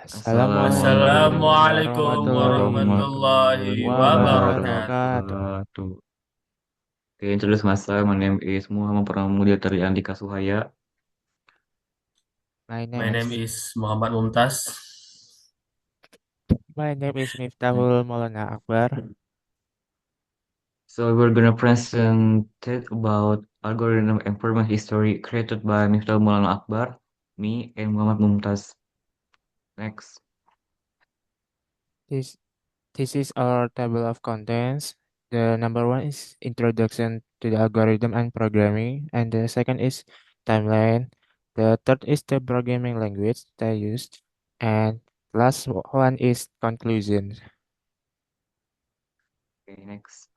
Assalamualaikum Assalamualaikum warahmatullahi warahmatullahi wabarakatuh. wabarakatuh. Okay, introduce myself. My name is Muhammad Pramudya dari Andika Soehaya. My My name name is is Muhammad Mumtaz. my name is Miftahul Maulana Akbar. So we're gonna present about algorithm improvement history created by Miftahul Maulana Akbar, me, and Muhammad Mumtaz. Next. This this is our table of contents. The number one is introduction to the algorithm and programming, and the second is timeline. The third is the programming language they used, and last one is conclusion. Okay, next.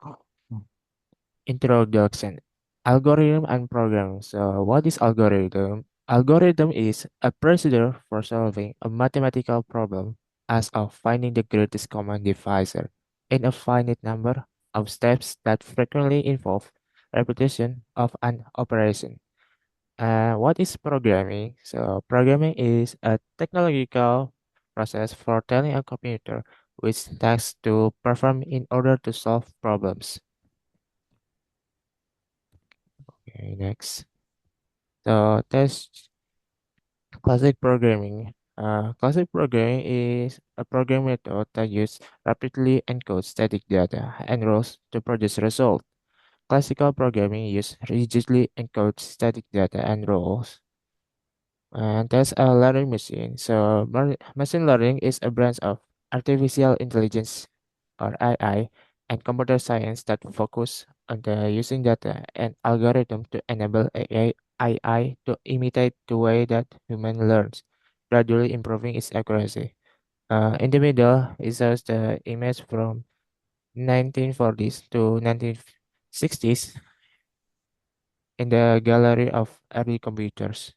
Introduction. Algorithm and programming. So what is algorithm? Algorithm is a procedure for solving a mathematical problem as of finding the greatest common divisor in a finite number of steps that frequently involve repetition of an operation. What is programming? So programming is a technological process for telling a computer which tasks to perform in order to solve problems. Okay, next. So that's classic programming. Classic programming is a programming method that uses rapidly encode static data and rows to produce result. Classical programming uses rigidly encode static data and rows. And that's a learning machine. So machine learning is a branch of artificial intelligence or AI and computer science that focus on the using data and algorithm to enable AI to imitate the way that human learns, gradually improving its accuracy. In the middle, it shows the image from 1940s to 1960s in the gallery of early computers.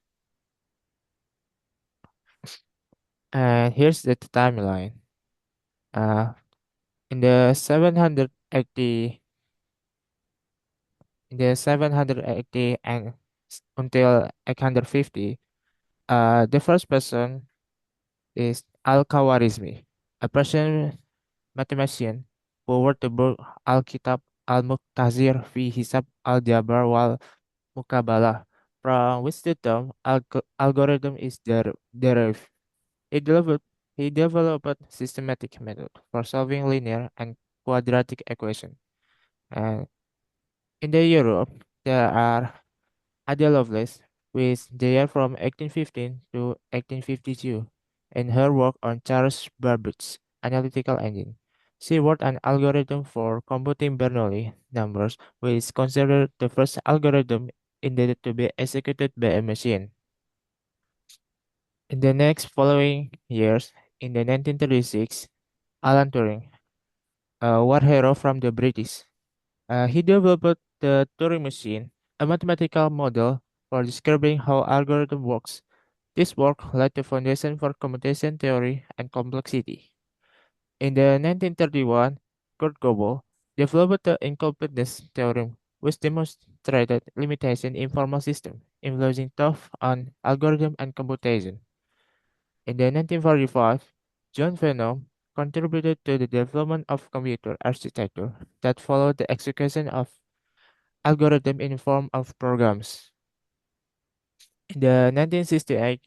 And here's the timeline. Uh, in the 780 in the 780 and until 850, the first person is Al-Khawarizmi, a Persian mathematician who wrote the book Al-Kitab Al-Muqtazir fi Hisab Al-Jabar wal Mukabalah, from which the term algorithm is derived. He developed, he developed a systematic method for solving linear and quadratic equations. And in the Europe, there are Ada Lovelace, with the year from 1815 to 1852, in her work on Charles Babbage's analytical engine. She wrote an algorithm for computing Bernoulli numbers, which is considered the first algorithm intended to be executed by a machine. In the next following years, in the 1936, Alan Turing, a war hero from the British, he developed the Turing machine, a mathematical model for describing how algorithm works. This work laid the foundation for computation theory and complexity. In the 1931, Kurt Gödel developed the incompleteness theorem, which demonstrated limitation in formal systems, influencing thought on algorithm and computation. In the 1945, John Venom contributed to the development of computer architecture that followed the execution of algorithm in form of programs. In the 1968,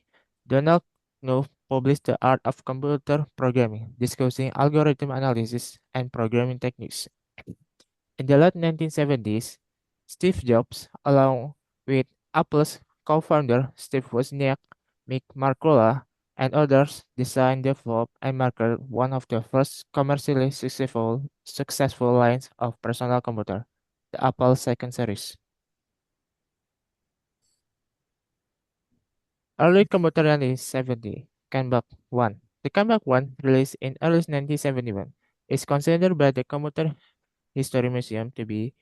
Donald Knuth published The Art of Computer Programming, discussing algorithm analysis and programming techniques. In the late 1970s, Steve Jobs, along with Apple's co-founder Steve Wozniak, Mick Markula, and others, designed, developed, and marketed one of the first commercially successful lines of personal computer, the Apple II series. Early computer 1970, Canvac 1. The Canvac 1, released in early 1971, is considered by the Computer History Museum to be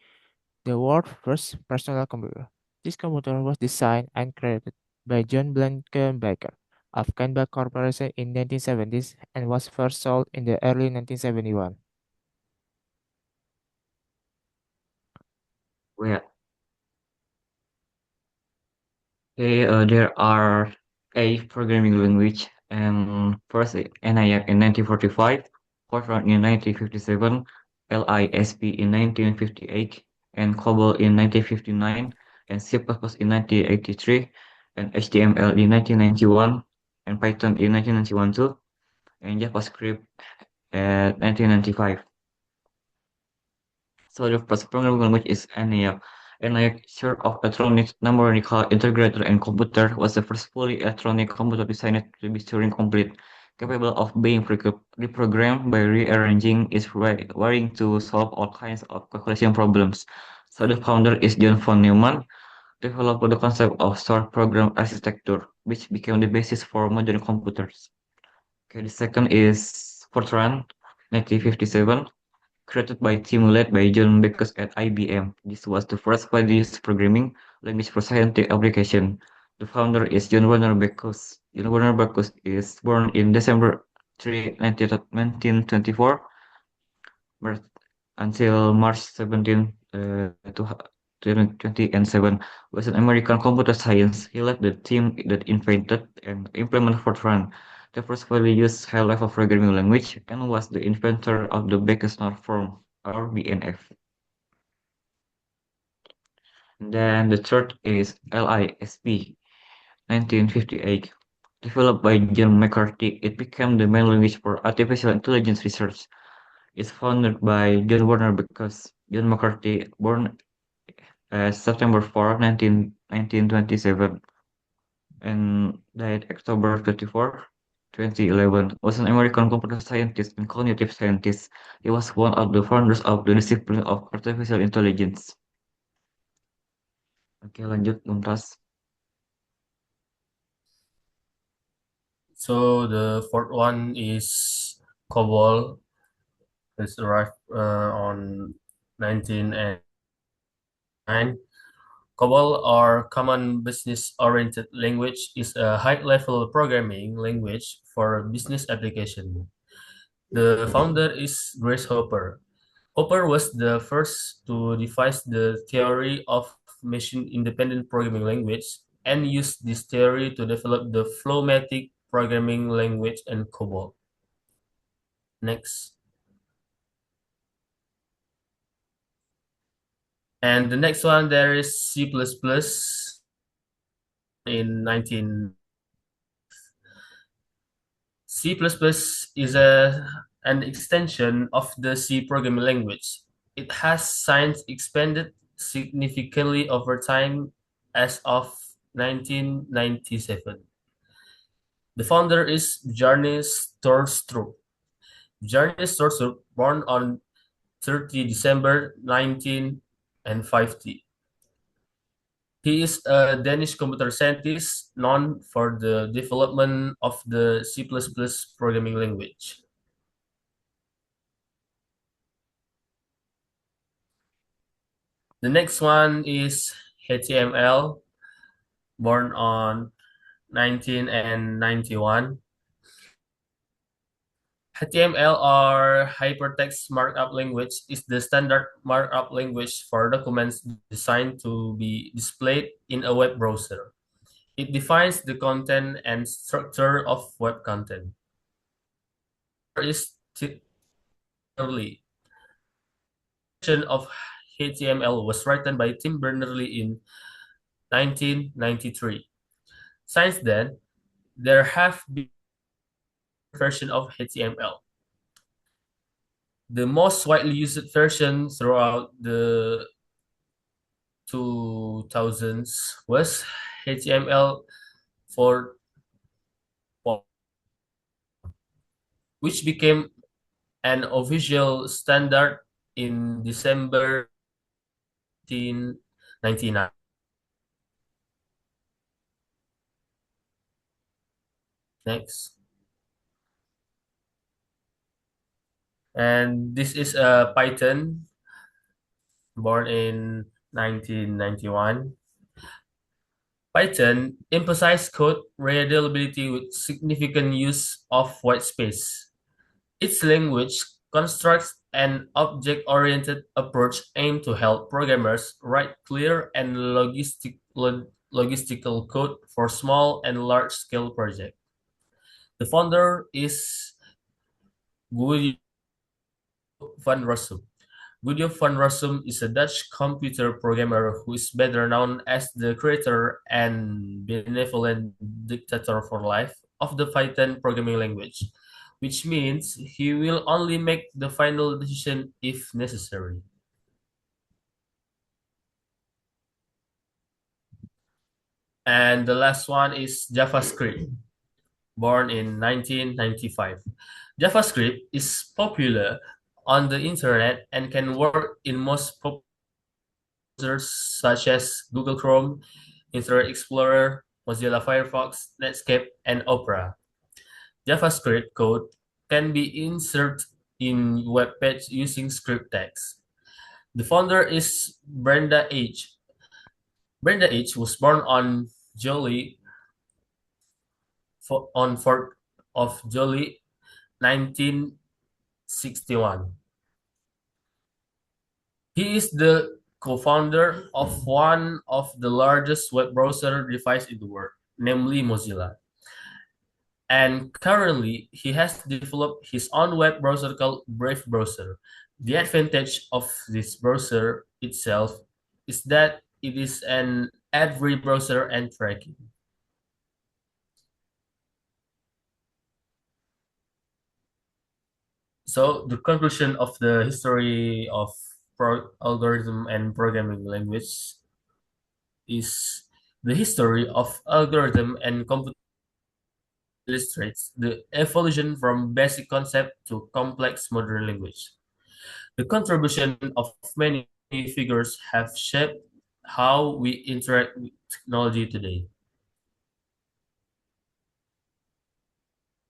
the world's first personal computer. This computer was designed and created by John Blankenbaker of Canvac Corporation in 1970s and was first sold in the early 1971. Well, okay, there are a programming language And first ENIAC in 1945, Fortran in 1957, LISP in 1958, and COBOL in 1959, and C++ in 1983, and HTML in 1991, and Python in 1991 too, and JavaScript at 1995. So the first programming language is ENIAC. ENIAC, short of Electronic Numerical Integrator and Computer, was the first fully electronic computer designed to be Turing-complete, capable of being reprogrammed by rearranging its wiring to solve all kinds of calculation problems. So the founder is John von Neumann, developed the concept of stored program architecture, which became the basis for modern computers. Okay, the second is Fortran, 1957. Created by a team led by John Beckes at IBM. This was the first widely used programming language for scientific application. The founder is John Werner Beckes. John Werner Beckes is born in December 3, 1924, birth until March 17, 2007, was an American computer science. He led the team that invented and implemented Fortran, the first widely used high-level programming language, and was the inventor of the Beckes North Form, or BNF. Then the third is LISP, 1958. Developed by John McCarthy, it became the main language for artificial intelligence research. It's founded by John Warner because John McCarthy, born September 4, 1927, and died October 24, 2011, was an American computer scientist and cognitive scientist. He was one of the founders of the discipline of artificial intelligence. Oke, lanjut, Mumtaz. So the fourth one is COBOL. It's arrived on 1909. COBOL, or Common Business Oriented Language, is a high-level programming language for business application. The founder is Grace Hopper. Hopper was the first to devise the theory of machine-independent programming language and used this theory to develop the Flowmatic programming language and COBOL. Next. And the next one, there is C++ in 19. C++ is an extension of the C programming language. It has since expanded significantly over time as of 1997. The founder is Bjarne Stroustrup. Bjarne Stroustrup, born on 30 December 1950. He is a Danish computer scientist known for the development of the C++ programming language. The next one is HTML, born on 1991. HTML, or Hypertext Markup Language, is the standard markup language for documents designed to be displayed in a web browser. It defines the content and structure of web content. Is Berners-Lee. Version of HTML was written by Tim Berners-Lee in 1993. Since then, there have been versions of HTML. The most widely used version throughout the 2000s was HTML 4, which became an official standard in December 1999. Next. And this is a Python, born in 1991. Python emphasizes code readability with significant use of white space. Its language constructs an object-oriented approach aimed to help programmers write clear and logistical code for small and large-scale projects. The founder is Guido van Rossum. Guido van Rossum is a Dutch computer programmer who is better known as the creator and benevolent dictator for life of the Python programming language, which means he will only make the final decision if necessary. And the last one is JavaScript, born in 1995. JavaScript is popular on the internet and can work in most browsers such as Google Chrome, Internet Explorer, Mozilla Firefox, Netscape, and Opera. JavaScript code can be inserted in web page using script tags. The founder is Brenda H. Brenda H. was born on July on 4th of July 1961. He is the co-founder of one of the largest web browser devices in the world, namely Mozilla. And currently, he has developed his own web browser called Brave Browser. The advantage of this browser itself is that it is an ad-free browser and tracking. So the conclusion of the history of algorithm and programming language is the history of algorithm and computer illustrates the evolution from basic concept to complex modern language. The contribution of many figures have shaped how we interact with technology today.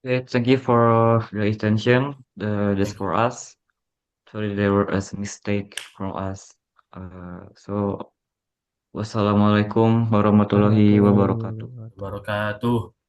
Okay, thank you for the attention. This Thank you. for us. Sorry, there was a mistake from us. So, wassalamualaikum warahmatullahi Warahmatullahi wabarakatuh. wabarakatuh. Wabarakatuh.